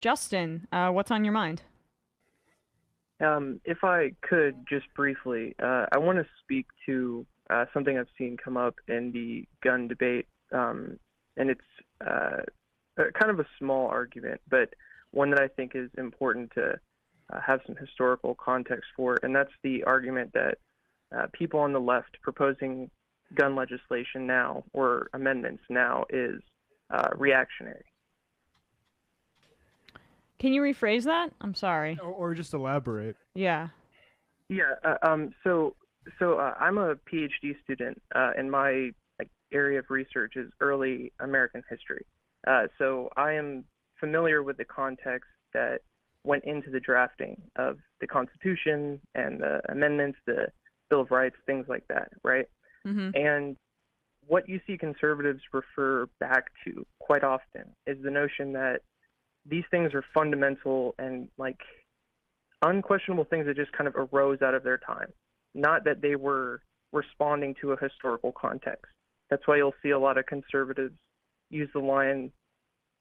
Justin, what's on your mind? If I could just briefly, I want to speak to something I've seen come up in the gun debate, and it's kind of a small argument, but one that I think is important to have some historical context for, and that's the argument that people on the left proposing gun legislation now or amendments now is reactionary. Can you rephrase that? I'm sorry. Or just elaborate. Yeah. Yeah. So I'm a PhD student, and my area of research is early American history. So I am familiar with the context that went into the drafting of the Constitution and the amendments, the Bill of Rights, things like that, right? Mm-hmm. And what you see conservatives refer back to quite often is the notion that these things are fundamental and unquestionable things that just kind of arose out of their time, not that they were responding to a historical context. That's why you'll see a lot of conservatives use the line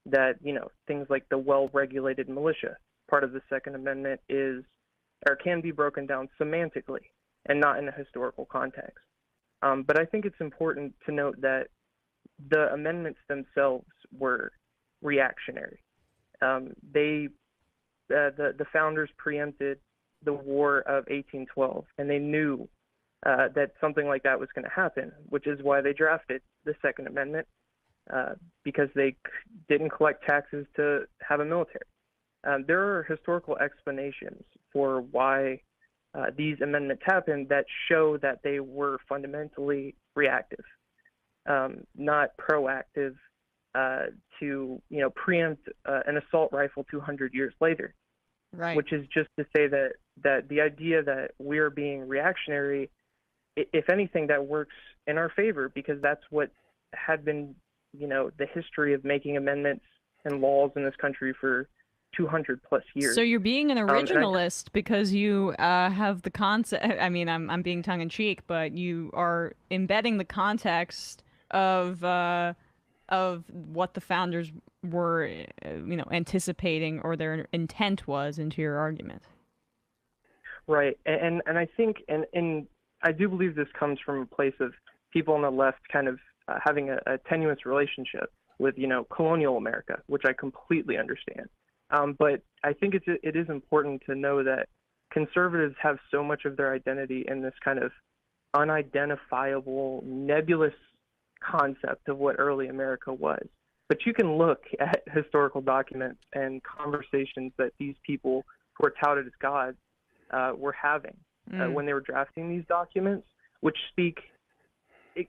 that, things like the well-regulated militia, part of the Second Amendment, is or can be broken down semantically and not in a historical context. But I think it's important to note that the amendments themselves were reactionary. The founders preempted the War of 1812, and they knew that something like that was going to happen, which is why they drafted the Second Amendment, because they didn't collect taxes to have a military. There are historical explanations for why these amendments happened that show that they were fundamentally reactive, not proactive to preempt an assault rifle 200 years later. Right. Which is just to say that the idea that we're being reactionary, if anything, that works in our favor, because that's what had been, the history of making amendments and laws in this country for 200 plus years. So you're being an originalist because you have the concept. I mean, I'm being tongue in cheek, but you are embedding the context of what the founders were, anticipating, or their intent was, into your argument. Right, and I think, and I do believe this comes from a place of people on the left kind of having a tenuous relationship with, colonial America, which I completely understand. But I think it is important to know that conservatives have so much of their identity in this kind of unidentifiable, nebulous concept of what early America was. But you can look at historical documents and conversations that these people who are touted as gods were having when they were drafting these documents, which speak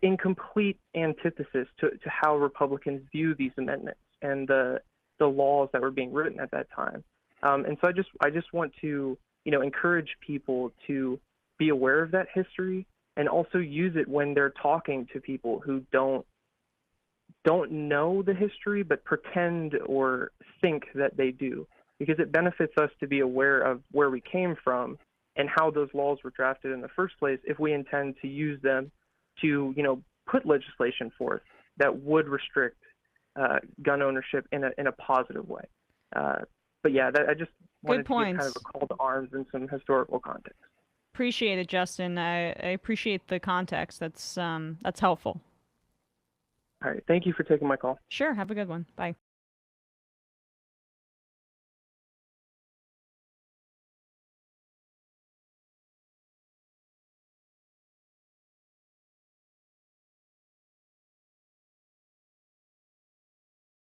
in complete antithesis to how Republicans view these amendments and the laws that were being written at that time. And so I just want to encourage people to be aware of that history and also use it when they're talking to people who don't know the history but pretend or think that they do, because it benefits us to be aware of where we came from and how those laws were drafted in the first place if we intend to use them to put legislation forth that would restrict gun ownership in a positive way. But yeah, I just wanted to give kind of a call to arms in some historical context. Appreciate it, Justin. I appreciate the context. That's helpful. All right. Thank you for taking my call. Sure. Have a good one. Bye.